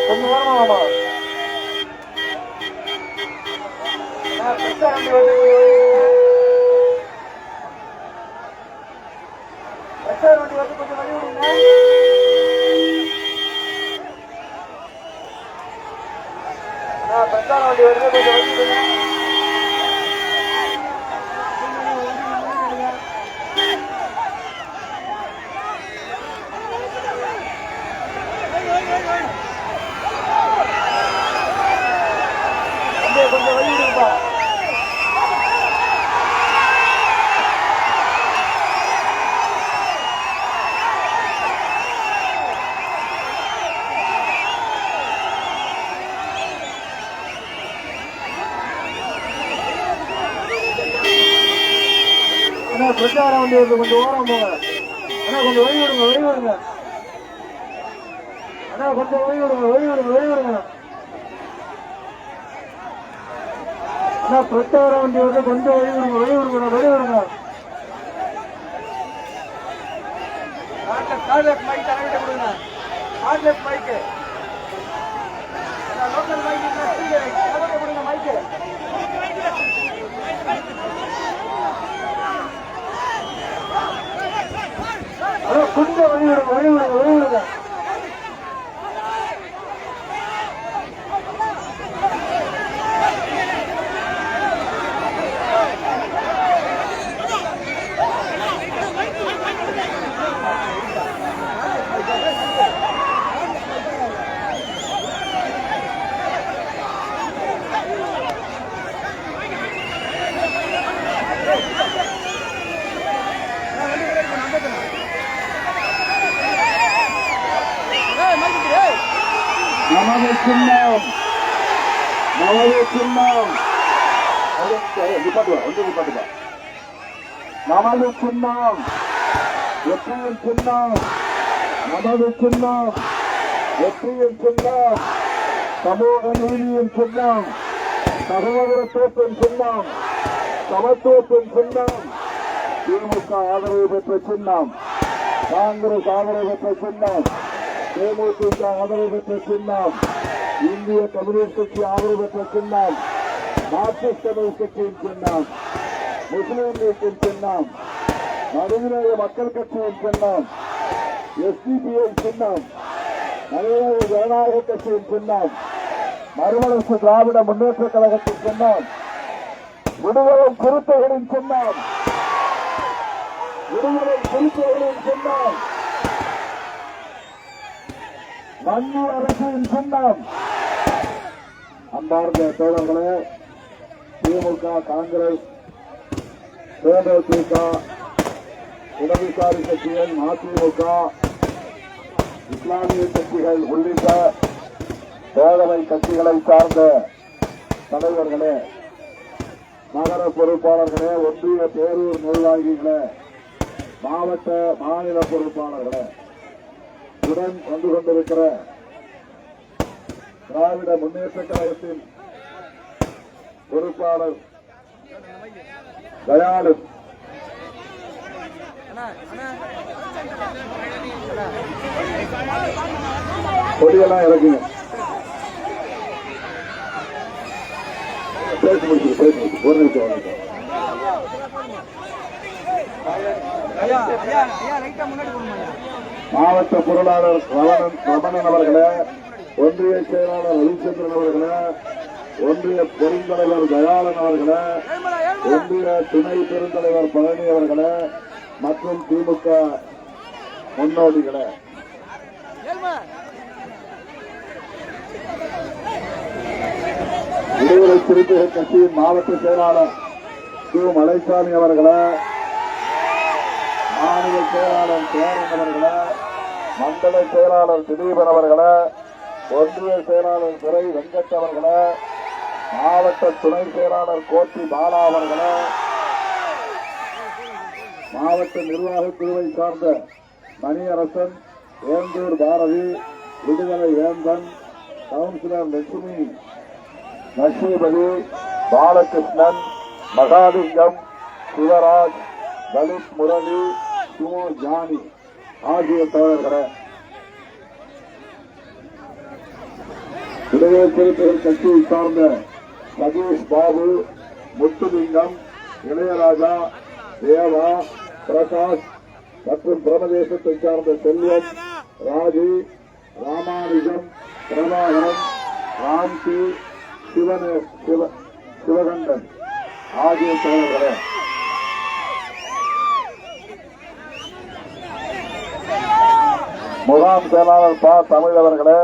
கொஞ்சம் நேரமா வண்டி வந்து கொஞ்சம் வழி விடுங்க. பிரச்சார வண்டி வருது, கொஞ்சம் வழி விடுங்க. கொஞ்சம் வழி விடுங்கப்பா. பிரச்சார வண்டி வருது, கொஞ்சம் ஓரம் போங்க. அண்ணா கொஞ்சம் வழி விடுங்க, வழி விடுங்க. அண்ணா கொஞ்சம் வழி விடுங்க, வழி விடுங்க, வழி விடுங்க. அண்ணா பிரச்சார வண்டி வருது, கொஞ்சம் வழி விடுங்க, வழி விடுங்க, வழி விடுங்க. கார்லெஃப்ட் மைக் தரவிட்ட கொடுங்க. கார்லெஃப்ட் மைக்கு லோக்கல் மைக் கொடுங்க. மைக்கு கொஞ்சம் வழி விடுங்க, வழி விடுங்க, வழி விடுங்க. நமது சின்னம், நமது சின்னம், நமது சின்னம், வெற்றியின் சின்னம், நமது சின்னம், வெற்றியின் சின்னம், சமூக நீதியின் சின்னம், சகோதரத்துவத்தின் சின்னம், சமத்துவத்தின் சின்னம், திமுக ஆதரவு பெற்ற சின்னம், காங்கிரஸ் ஆதரவு பெற்ற சின்னம், தேமுதிக ஆதரவு பெற்ற சின்னம், இந்திய கம்யூனிஸ்ட் கட்சி ஆதரவு பெற்ற சின்னம், மார்க்சிஸ்ட் கம்யூனிஸ்ட் கட்சியின் சின்னம், முஸ்லீம் லீக்கின் சின்னம், நடுநிலை மக்கள் கட்சியின் சின்னம், எஸ்டிபிஐ சின்னம், நடுநிலை ஜனநாயக கட்சியின் சின்னம், மறுமலர்ச்சி திராவிட முன்னேற்ற கழகத்தின் சின்னம், விடுதலை சிறுத்தைகளின் சின்னம், விடுதலை சிறுத்தைகளின் சின்னம், மன்னிய அரசின் சின்னம். அன்பார்ந்த தோழர்களே, திமுக, காங்கிரஸ், தேமுதிக, இடதுசாரி கட்சிகள், அதிமுக, இஸ்லாமிய கட்சிகள் உள்ளிட்ட பேரவை கட்சிகளை சார்ந்த தலைவர்களே, நகர பொறுப்பாளர்களே, ஒன்றிய பேரூர் நிர்வாகிகளே, மாவட்ட மாநில பொறுப்பாளர்களே, உடன் வந்து கொண்டிருக்கிற திராவிட முன்னேற்ற கழகத்தின் பொறுப்பாளர் தயாளு, கொடியெல்லாம் இறக்குங்க. பேசி முடிச்சு ஒரு நிமிஷம். மாவட்ட பொருளாளர் ரமணன் அவர்களே, ஒன்றிய செயலாளர் ரவிச்சந்திரன் அவர்களே, ஒன்றிய பெருந்தலைவர் தயாளன் அவர்களே, ஒன்றிய துணை பெருந்தலைவர் பழனி அவர்களே மற்றும் திமுக முன்னோடிகளே, விடுதலை சிறுத்தைகள் கட்சியின் மாவட்ட செயலாளர் கு மலைசாமி அவர்களே, மாநில செயலாளர் சேரன் அவர்களே, மண்டல செயலாளர் திலீபன் அவர்களே, ஒன்றிய செயலாளர் துரை வெங்கட் அவர்களே, மாவட்ட துணை செயலாளர் கோட்டி பாலா அவர்களே, மாவட்ட நிர்வாக குழுவை சார்ந்த Maniarasan, வேந்தூர் Bharathi, Viduthalai Vendhan, councillor Lakshmi Naseebathi, Balakrishnan, Mahalingam, Sivaraj, Lalith Murali, Sumo Johnny ஆகிய தோழர்களே, விடுதலை சிறுத்தைகள் கட்சியை சார்ந்த சதீஷ் பாபு, முத்துலிங்கம், இளையராஜா, தேவா, பிரகாஷ் மற்றும் பிரமதேசத்தை சார்ந்த செல்வம், ராஜி, ராமானுஜம், பிரபாகரன், ராம்கி, சிவகண்டன் ஆகிய தோழர்களே, முகாம் செயலாளர் பா தமிழ் அவர்களே,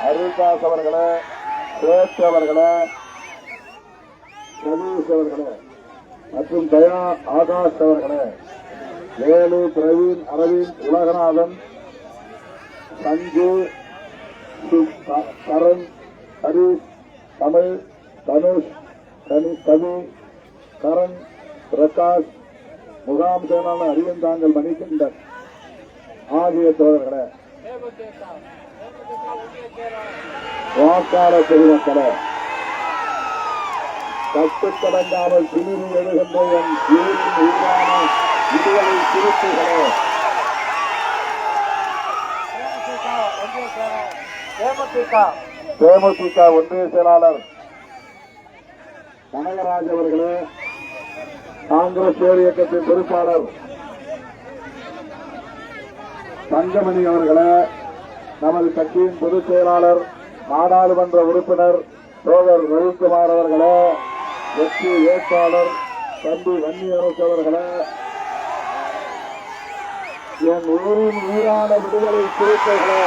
அருள்தாஸ் அவர்களே, சேத் அவர்களே, சதீஷ் அவர்களே மற்றும் தயா ஆகாஷ் அவர்களே, வேலு, பிரவீன், அரவிந்த், உலகநாதன், சஞ்சு, கரண், ஹரீஷ், தமிழ், தனுஷ், கவி, கரண், பிரகாஷ், முகாம் செயலாளர் அரியந்தாங்கல் மணிகண்டன் ஆகிய தோழர்களே, வாக்காளர் பொதுமக்களே, கட்டுக்கடங்காமல் திமிரி எழுகின்ற என் ஊரின் உயிரான விடுதலை சிறுத்தைகளே, தேமுதிக ஒன்றிய செயலாளர் கனகராஜ் அவர்களே, காங்கிரஸ் பேர் இயக்கத்தின் பொறுப்பாளர் தங்கமணி அவர்களே, நமது கட்சியின் பொதுச் செயலாளர் நாடாளுமன்ற உறுப்பினர் தோழர் ரவிக்குமார் அவர்களே, வெற்றி வேட்பாளர் தம்பி வன்னியரசு அவர்களே, என் ஊரின் உயிரான விடுதலை சிறுத்தைகளே,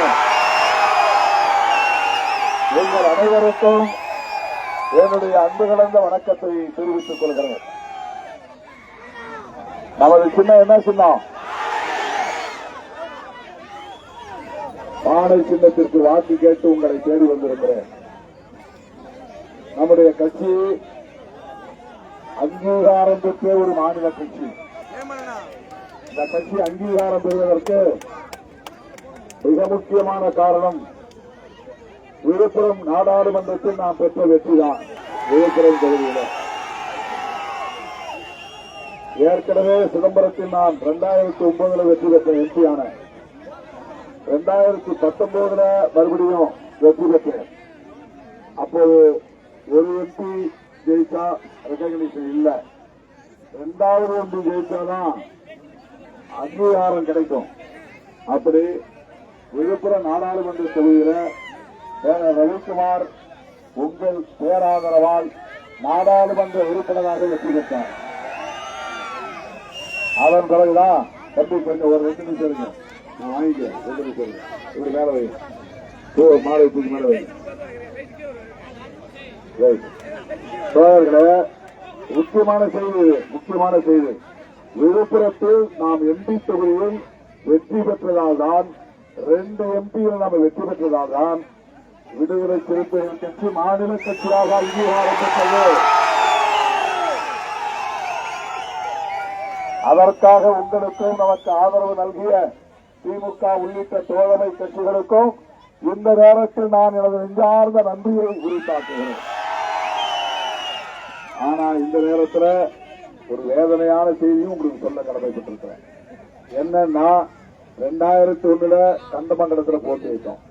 உங்கள் அனைவருக்கும் என்னுடைய அன்பு கலந்த வணக்கத்தை தெரிவித்துக் கொள்கிறேன். நமது சின்னம் என்ன சின்னம்? பானை சின்னத்திற்கு வாக்கு கேட்டு உங்களை தேடி வந்திருக்கிறேன். நம்முடைய கட்சி அங்கீகாரம் பெற்ற ஒரு மாநில கட்சி. இந்த கட்சி அங்கீகாரம் பெறுவதற்கு மிக முக்கியமான காரணம் விழுப்புரம் நாடாளுமன்றத்தில் நாம் பெற்ற வெற்றிதான். விழுப்புரம் தொகுதியில் ஏற்கனவே சிதம்பரத்தில் நான் 2009 வெற்றி பெற்ற எம்பியான 2019 மறுபடியும் வெற்றி பெற்றேன். அப்போது ஒரு எம்பி ஜெயிச்சா ரெகக்னிஷன் இல்ல, 2வது எம்பி ஜெயிச்சாதான் அங்கீகாரம் கிடைக்கும். அப்படி விழுப்புரம் நாடாளுமன்ற தொகுதியில் ரவிக்குமார் உங்கள் பேராதரவால் நாடாளுமன்ற உறுப்பினராக வெற்றி பெற்றார். அதன் பிறகுதான் தம்பி கொஞ்சம் ஒரு 2 நிமிஷம் இருங்க, வாங்கிக்க 2 நிமிஷம் இருங்க, இப்படி மேல வை, மாலை தூக்கி மேல வை. சோழர்களே, முக்கியமான செய்தி விழுப்புரத்தில் நாம் எம்பி தொகுதியில் வெற்றி பெற்றதால் தான், 2 எம்பியில் நாம் வெற்றி பெற்றதால் தான் விடுதலை சிறுத்தைகள் கட்சி மாநில கட்சியாக அங்கீகாரம் பெற்றது. அதற்காக உங்களுக்கும் நமக்கு ஆதரவு நல்கிய திமுக உள்ளிட்ட தோழமை கட்சிகளுக்கும் இந்த நேரத்தில் நான் எனது நெஞ்சார்ந்த நன்றியை உரித்தாக்குகிறேன். ஆனா இந்த நேரத்தில் ஒரு வேதனையான செய்தியும் உங்களுக்கு சொல்ல கடமைப்பட்டிருக்கிறேன். என்னன்னா, 2001 கண்டமங்கலத்தில் போட்டியிட்டோம்,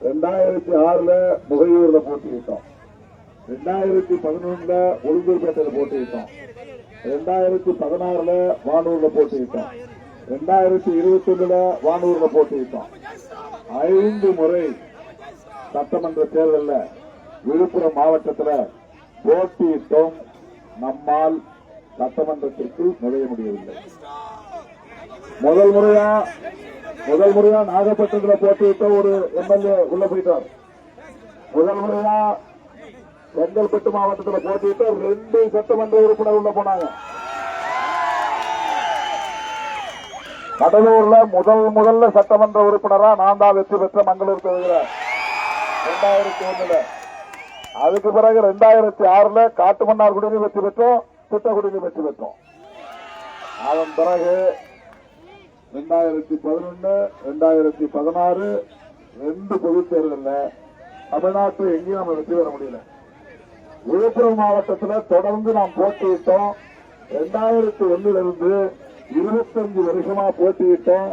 2006 முகையூர்ல போட்டியிட்டோம், 2011 உளுந்தூர்பேட்டையில் போட்டியிட்டோம், 2016 வானூர்ல போட்டியிட்டோம், 2021 வானூர்ல போட்டியிட்டோம். 5 முறை சட்டமன்ற தேர்தலில் விழுப்புரம் மாவட்டத்தில் போட்டியிட்டோம். நம்மால் சட்டமன்றத்திற்கு நுழைய முடியவில்லை. முதல் முறையா நாகப்பட்டினத்தில் போட்டியிட்ட ஒரு எம்எல்ஏ உள்ள போயிட்டார். முதல் முறையா செங்கல்பட்டு மாவட்டத்தில் போட்டியிட்ட 2 சட்டமன்ற உறுப்பினர் உள்ள போனாங்க. கடலூர்ல முதல்ல சட்டமன்ற உறுப்பினரா நான் தான் வெற்றி பெற்ற மங்களூர் தொகுதியில 2001. அதுக்கு பிறகு 2006 காட்டுமன்னார் குடியில் வெற்றி பெற்றோம், திட்டக்குடியில் வெற்றி பெற்றோம். அதன் பிறகு 2011, 2016 2 பொதுத் தேர்தலில் தமிழ்நாட்டில் எங்கேயும் நம்ம வெற்றி பெற முடியல. விழுப்புரம் மாவட்டத்தில் தொடர்ந்து நாம் போட்டியிட்டோம். 2001 25 வருஷமா போட்டியிட்டோம்.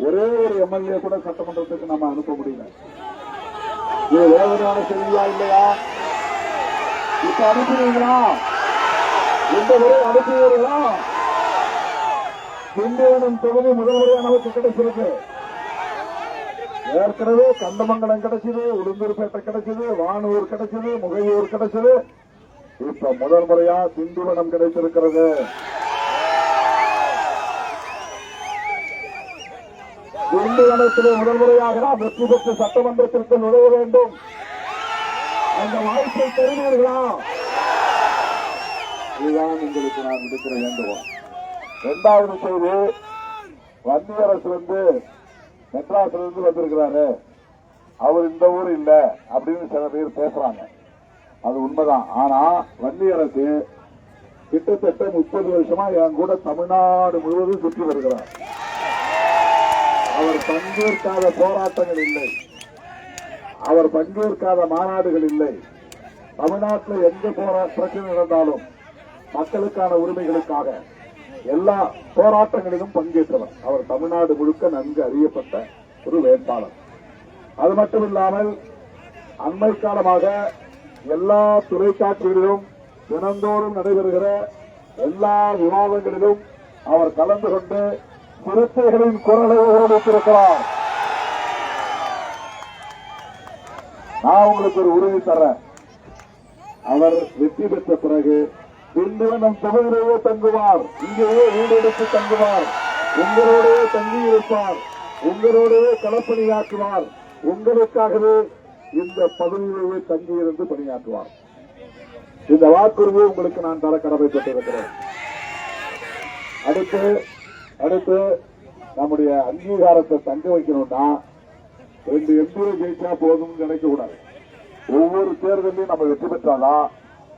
ஒரே ஒரு எம்எல்ஏ கூட சட்டமன்றத்துக்கு நம்ம அனுப்ப முடியல. இது வேதனையான செய்தியா இல்லையா? இப்ப அனுப்பினீங்களா? இந்த முறை அனுப்பினீர்களா? திண்டிவனம் தொகுதி முதல் முறையாக நமக்கு கிடைச்சிருக்கு. ஏற்கனவே கண்டமங்கலம் கிடைச்சது, உளுந்தூர்பேட்டை கிடைச்சது, வானூர் கிடைச்சது, முகையூர் கிடைச்சது. இப்ப முதல் முறையா திண்டிவனம் கிடைத்திருக்கிறது. திண்டிவனத்திலே முதல் முறையாக நாம் வெற்றி பெற்று சட்டமன்றத்திற்கு நுழைய வேண்டும். அந்த வாய்ப்பை தருவீர்களா? இதுதான் உங்களுக்கு நான் விடுக்கிற வேண்டுகோள். இரண்டாவது செய்தி, மத்திய அரசு மெட்ராஸ்ல இருந்து வந்திருக்கிறாரு, அவர் இந்த ஊர் இல்ல அப்படின்னு சில பேர் பேசுறாங்க. அது உண்மைதான். ஆனா மத்திய அரசு கிட்டத்தட்ட 30 வருஷமா என் கூட தமிழ்நாடு முழுவதும் சுற்றி வருகிறார். அவர் பங்கேற்காத போராட்டங்கள் இல்லை, அவர் பங்கேற்காத மாநாடுகள் இல்லை. தமிழ்நாட்டில் எந்த பிரச்சனை நடந்தாலும் மக்களுக்கான உரிமைகளுக்காக எல்லா போராட்டங்களிலும் பங்கேற்றவர். அவர் தமிழ்நாடு முழுக்க நன்கு அறியப்பட்ட ஒரு வேட்பாளர். அது மட்டுமில்லாமல் அண்மை காலமாக எல்லா தொலைக்காட்சிகளிலும் தினந்தோறும் நடைபெறுகிற எல்லா விவாதங்களிலும் அவர் கலந்து கொண்டு சிறுத்தைகளின் குரலை உருவாக்கியிருக்கிறார். நான் உங்களுக்கு ஒரு உறுதி தர்றேன், அவர் வெற்றி பெற்ற பிறகு திண்டிவனம் தொகுதியிலேயே தங்குவார், இங்கேயே வீடு எடுத்து தங்குவார், உங்களோடையே தங்கி இருப்பார், உங்களோடையே களப்பணியாற்றுவார், உங்களுக்காகவே இந்த பதவியிலேயே தங்கியிருந்து பணியாற்றுவார். இந்த வாக்குறுதியை உங்களுக்கு நான் தர கடமைப்பட்டிருக்கிறேன். அடுத்து நம்முடைய அங்கீகாரத்தை தங்க வைக்கணும்னா 2 எம்பியை ஜெயிச்சா போதும் நினைக்க கூடாது. ஒவ்வொரு தேர்தலையும் நம்ம வெற்றி பெற்றாதான்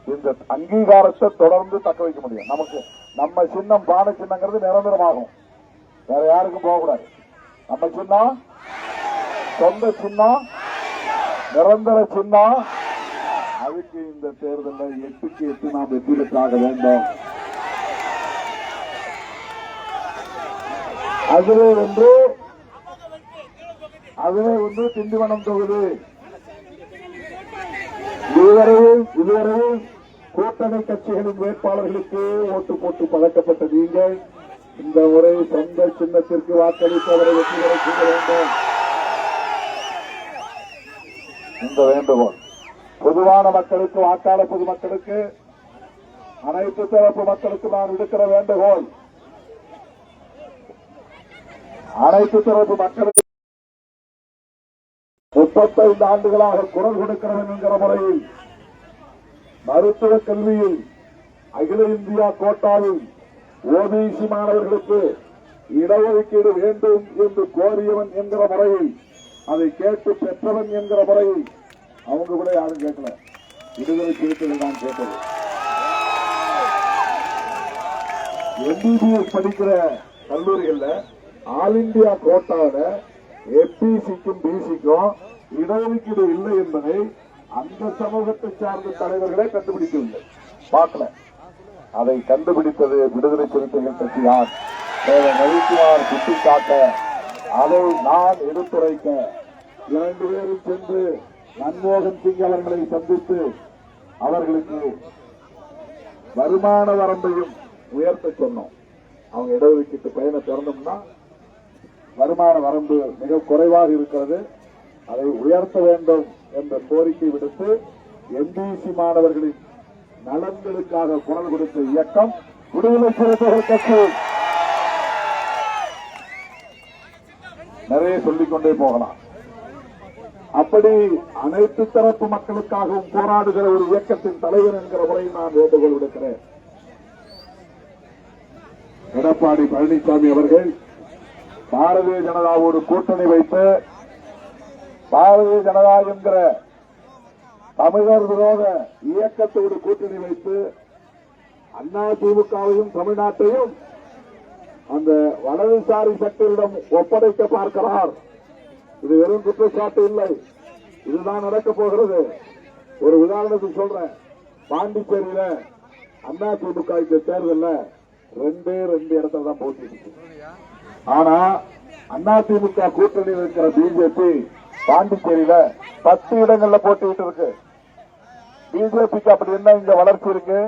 இந்த அங்கீகாரத்தை தொடர்ந்து தக்க வைக்க முடியும். நமக்கு நம்ம சின்னம் பானை சின்னங்கிறது நிரந்தரமாகும், வேற யாருக்கும் போகக்கூடாது. நம்ம சின்னம் சொந்த சின்னம், நிரந்தர சின்னம். அதுக்கு இந்த தேர்தலில் 8க்கு 8 நாம் வெற்றி பெற்றாக வேண்டும். அதிலே ஒன்று திண்டிவனம் தொகுதி. இதுவரையில் கூட்டணி கட்சிகளின் வேட்பாளர்களுக்கு ஓட்டு போட்டு பழக்கப்பட்ட நீங்கள் இந்த முறை சொந்த சின்னத்திற்கு வாக்களிப்பவரை வெற்றி பெற செய்ய வேண்டும். இந்த வேண்டுகோள் பொதுவான மக்களுக்கு, வாக்காளர் பொதுமக்களுக்கு, அனைத்து தரப்பு மக்களுக்கு நான் விடுக்கிற வேண்டுகோள். அனைத்து தரப்பு மக்களுக்கு 35 ஆண்டுகளாக குரல் கொடுக்கிறவன் என்கிற முறையில் மருத்துவ கல்வியில் அகில இந்தியா கோட்டாவில் ஓபிசி மாணவர்களுக்கு இடஒதுக்கீடு வேண்டும் என்று கோரியவன் என்கிற முறையில், அதை கேட்டு பெற்றவன் என்கிற முறையில் அவங்க கூட யாரும் கேட்கல, விடுதலை சிறுத்தைகள் தான் கேட்டது. எம்பிபிஎஸ் படிக்கிற கல்லூரிகள்ல ஆல் இந்தியா கோட்டாவில் எம்பிசிக்கும் பிசிக்கும் இடஒதுக்கீடு இல்லை என்பதை அந்த சமூகத்தை சார்ந்த தலைவர்களே கண்டுபிடிக்கவில்லை, பார்க்கல. அதை கண்டுபிடித்தது விடுதலை சிறுத்தைகள் கட்சியார். ரவிக்குமார் சுட்டிக்காட்ட, அதை நான் எடுத்துரைக்க 2 பேரும் சென்று மன்மோகன் சிங் அவர்களை சந்தித்து அவர்களுக்கு வருமான வரம்பையும் உயர்த்த சொன்னோம். அவங்க இடஒதுக்கீட்டு பயனை திறந்தோம்னா வருமான வரம்பு மிக குறைவாக இருக்கிறது, அதை உயர்த்த வேண்டும் என்ற கோரிக்கை விடுத்து எம்பிசி மாணவர்களின் நலன்களுக்காக குரல் கொடுத்த இயக்கம் விடுதலை சிறுத்தைகள் கட்சி. நிறைய சொல்லிக்கொண்டே போகலாம். அப்படி அனைத்து தரப்பு மக்களுக்காகவும் போராடுகிற ஒரு இயக்கத்தின் தலைவர் என்கிற முறையில் நான் வேண்டுகோள் விடுக்கிறேன். எடப்பாடி பழனிசாமி அவர்கள் பாரதிய ஜனதாவோடு கூட்டணி வைத்து, பாரதிய ஜனதா என்கிற தமிழர் விரோத இயக்கத்தோடு கூட்டணி வைத்து அதிமுகவையும் தமிழ்நாட்டையும் அந்த வலதுசாரி சக்திகளிடம் ஒப்படைக்க பார்க்கிறார். இது வெறும் குற்றச்சாட்டு இல்லை, இதுதான் நடக்க போகிறது. ஒரு உதாரணத்துக்கு சொல்றேன், பாண்டிச்சேரியில அதிமுக இந்த தேர்தலில் 2 இடத்துல தான் போட்டியிருக்கு. ஆனா அதிமுக கூட்டணியில் இருக்கிற பிஜேபி பாண்டிச்சேரியில 10 இடங்கள்ல போட்டிட்டு இருக்கு. பிஜேபிக்கு அப்படி என்ன இங்க வளர்ச்சி இருக்கு?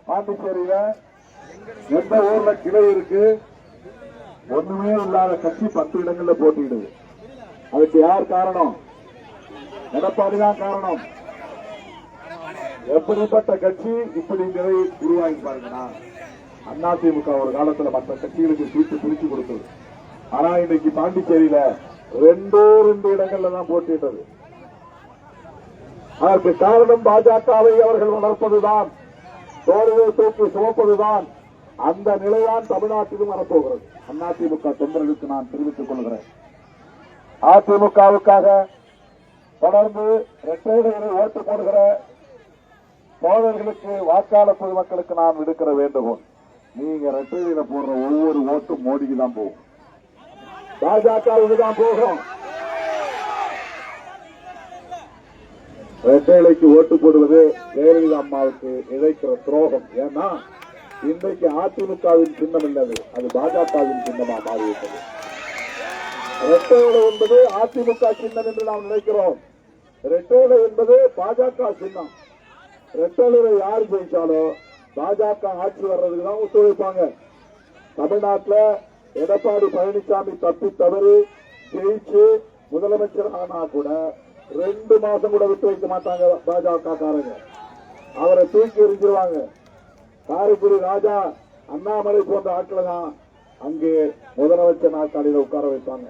பாண்டிச்சேரியில எந்த ஊர்ல கிளை இருக்கு? ஒண்ணுமே இல்லாத கட்சி 10 இடங்கள்ல போட்டியிடுது. அதுக்கு யார் காரணம்? எடப்பாடி தான் காரணம். எப்படிப்பட்ட கட்சி இப்படி நிலை உருவாகி பாருங்கன்னா, அதிமுக ஒரு காலத்துல மற்ற கட்சிகளுக்கு சீட்டு பிரிச்சு கொடுத்தது. ஆனா இன்னைக்கு பாண்டிச்சேரியில 2 இடங்கள்ல தான் போட்டியிட்டது. அதற்கு காரணம் பாஜகவை அவர்கள் வளர்ப்பதுதான், தோல்வியை தூக்கி சுமப்பதுதான். அந்த நிலைதான் தமிழ்நாட்டிலும் வரப்போகிறது. அதிமுக தொண்டர்களுக்கு நான் தெரிவித்துக் கொள்கிறேன். அதிமுகவுக்காக தொடர்ந்து இரட்டைகளை ஓட்டு போடுகிற தோழர்களுக்கு, வாக்காளர் பொதுமக்களுக்கு நான் விடுக்கிற வேண்டுகோள், நீங்க இரட்டையில போடுற ஒவ்வொரு ஓட்டும் மோடிக்கு தான் போகும், பாஜகவுக்கு தான் போகும். இரட்டைலைக்கு ஓட்டு போடுவது ஜெயலலிதா அம்மாவுக்கு இழைக்கிற துரோகம். ஏன்னா இன்றைக்கு அதிமுகவின் சின்னம் இல்லது, அது பாஜகவின் சின்னமா மாறிவிட்டது. இரட்டைலை என்பது அதிமுக சின்னம் என்று நாம் நினைக்கிறோம். இரட்டைலை என்பது பாஜக சின்னம். இரட்டைலை யார் ஜெயிச்சாலும் பாஜக ஆட்சி வர்றதுக்கு தான் ஒத்துழைப்பாங்க. தமிழ்நாட்டில் எடப்பாடி பழனிசாமி தப்பி தவறி ஜெயிச்சு முதலமைச்சர் ஆனா கூட 2 மாசம் கூட விட்டு வைக்க மாட்டாங்க பாஜக காரங்க. அவரை தூக்கி எறிஞ்சிருவாங்க. காரைக்குடி ராஜா, அண்ணாமலை போன்ற ஆட்களை தான் அங்கே முதலமைச்சர் நாற்காலியில் உட்கார வைப்பாங்க.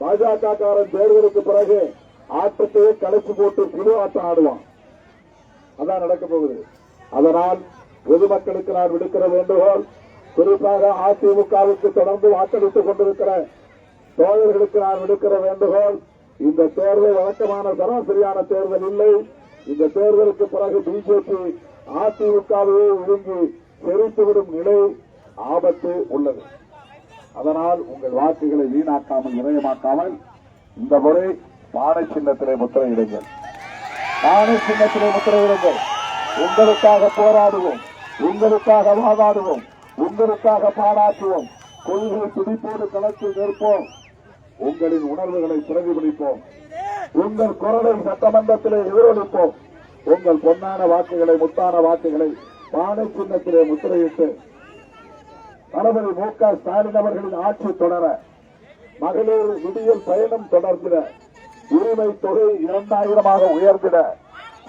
பாஜக காரன் தேர்தலுக்கு பிறகு ஆட்டத்தையே கலைச்சு போட்டு புது ஆட்டம் ஆடுவான். அதான் நடக்க போகுது. அதனால் பொதுமக்களுக்கு நான் விடுக்கிற வேண்டுகோள், குறிப்பாக அதிமுகவுக்கு தொடர்ந்து வாக்களித்துக் கொண்டிருக்கிற தோழர்களுக்கு நான் விடுக்கிற வேண்டுகோள், இந்த தேர்தல் வழக்கமான சராசரியான தேர்தல் இல்லை. இந்த தேர்தலுக்கு பிறகு பிஜேபி அதிமுகவையே விழுங்கி செறித்துவிடும் நிலை ஆபத்து உள்ளது. அதனால் உங்கள் வாக்குகளை வீணாக்காமல், விரயமாக்காமல் இந்த முறை பானை சின்னத்திலே முத்திரையிடுங்கள். பானை சின்னத்திலே முத்திரையிடுங்கள். உங்களுக்காக போராடுவோம், உங்களுக்காக வாதாடுவோம், உங்களுக்காக பாராட்டுவோம். கொள்கை துடிப்போடு களத்தில் நிற்போம். உங்களின் உணர்வுகளை பிரதிபலிப்போம். உங்கள் குரலை சட்டமன்றத்திலே எதிரொலிப்போம். உங்கள் பொன்னான வாக்குகளை, முத்தான வாக்குகளை பானை சின்னத்திலே முத்திரையிட்டு தளபதி மு.க. ஸ்டாலின் அவர்களின் ஆட்சி தொடர, மகளிர் விடியல் பயணம் தொடர்ந்திட, உரிமை தொகை 2000 உயர்ந்திட,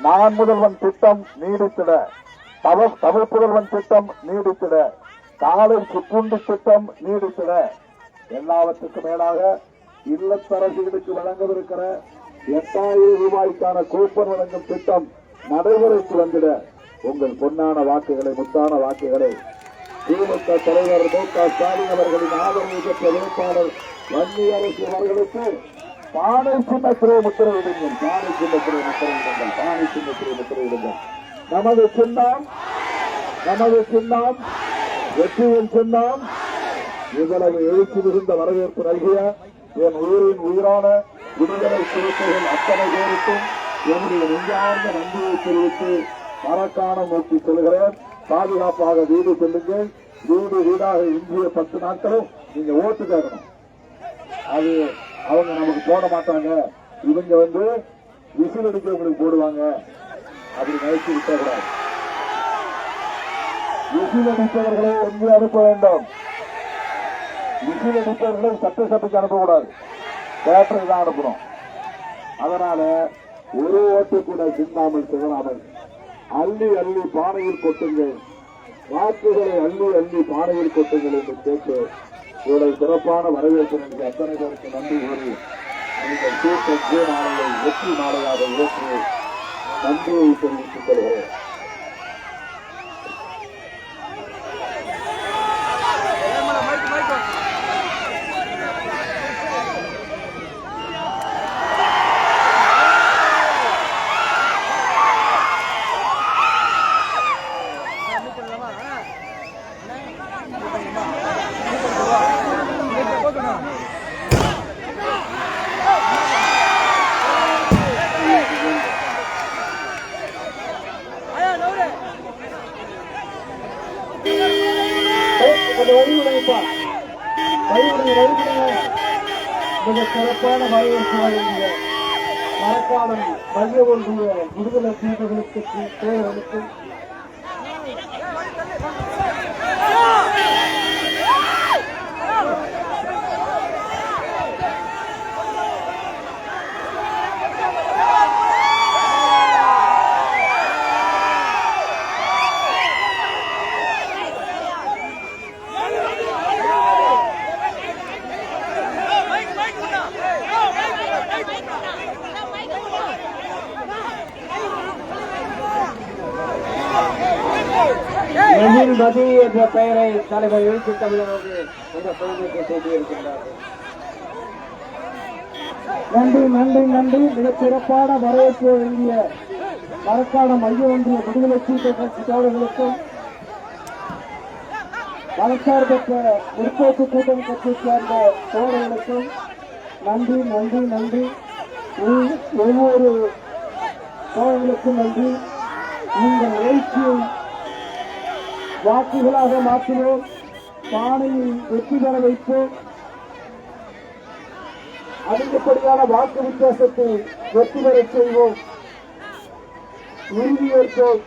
நான் முதல்வன் திட்டம் நீடித்திட, தமிழ் புதல்வன் திட்டம் நீடித்திட, காலை சிற்றுண்டி திட்டம் நீடித்திட, எல்லாவற்றுக்கும் மேலாக இல்லத்தரசிகளுக்கு வழங்கவிருக்கிற 8000 ரூபாய்க்கான கூப்பன் வழங்கும் திட்டம் நடைமுறைக்கு வந்திட உங்கள் பொன்னான வாக்குகளை, முத்தான வாக்குகளை திமுக தலைவர் மு.க. ஸ்டாலின் அவர்களின் ஆதரவு பெற்ற வேட்பாளர் வன்னியரசு அவர்களுக்கு பானை சின்னத்திலே முத்திரையிடுங்கள். பானை சின்னத்திலே முத்திரையிடுங்கள். பானை சின்னத்திலே முத்திரையிடுங்கள். நமது சின்னம், நமது சின்னம், வெற்றியின் சின்னம். இவ்வளவு எழுச்சி மிகுந்த வரவேற்பு நல்கிய என் உயிரின் உயிரான விடுதலை சிறுத்தைகள் அத்தனை பேருக்கும் என்னுடைய நெஞ்சார்ந்த நன்றியை தெரிவித்து மரக்காணம் நோக்கி செல்கிறேன். பாதுகாப்பாக வீடு செல்லுங்கள். வீடு வீடாக இன்றைய 10 நாட்களும் நீங்க ஓட்டு கேட்கணும். அது அவங்க நமக்கு போட மாட்டாங்க, இவங்க விசில் அடிக்கிறவங்களுக்கு போடுவாங்க அப்படி நினைச்சு விட்டக்கூடாது. விசில் அடிப்பவர்களை எங்கே அனுப்ப வேண்டும்? விசில் அடிப்பவர்களை சட்டசபைக்கு அனுப்பக்கூடாது, தேட்டரை தான் அனுப்பணும். அதனால ஒரு ஓட்டு கூட சிந்தாமல் சிதறாமல் அள்ளி அள்ளி பானையில் கொட்டுங்கள், வாக்குகளை அள்ளி அள்ளி பானையில் கொட்டுங்கள் என்று கேட்டு இவ்வளவு சிறப்பான வரவேற்பு நன்றி அத்தனை பேருக்கு நன்றி கூறி நீங்கள் சூப்பர் நாளையை வெற்றி நாளையாக ஏற்று நன்றியை தெரிவித்துக் கொள்கிறேன். மிக சிறப்பான வரவேற்பு வழங்கிய மரக்காலம் மைய ஒன்றிய விடுதலை தீபர்களுக்கு தேர்தலுக்கு மதி என்ற பெயரை தலைவர் எழுச்சி தமிழரோடு இந்த பொழுதுக்கு செய்திருக்கின்றார்கள். நன்றி நன்றி நன்றி. மிக சிறப்பான வரவேற்பு வழங்கிய மரக்கான மைய ஒன்றிய விடுதலை கட்சி தோழர்களுக்கும் மதசார்பற்ற முற்போக்கு கூட்டணி கட்சியை சேர்ந்த தோழர்களுக்கும் நன்றி நன்றி நன்றி. ஒவ்வொரு தோழர்களுக்கும் நன்றி. நீங்கள் எழுச்சியை வாக்குகளாக மாற்றினோம். பானையை வெற்றி பெற வைப்போம். அதிகப்படியான வாக்கு வித்தியாசத்தை வெற்றி பெற செய்வோம். உறுதியேற்போம்.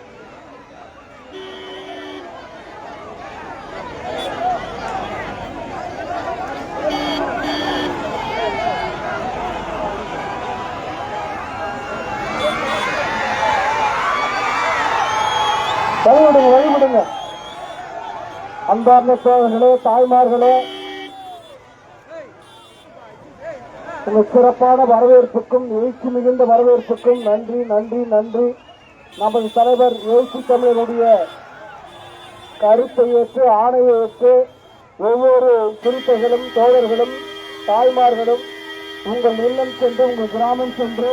வழிவிடுங்க அன்பார்ந்த சோழர்களே, தாய்மார்களே, உங்கள் சிறப்பான வரவேற்புக்கும் எழுச்சி மிகுந்த வரவேற்புக்கும் நன்றி நன்றி நன்றி. நமது தலைவர் எழுச்சி தமிழருடைய கருத்தை ஏற்று ஆணையை ஏற்று ஒவ்வொரு சிறுத்தைகளும் தோழர்களும் தாய்மார்களும் உங்கள் இல்லம் சென்று உங்கள் கிராமம் சென்று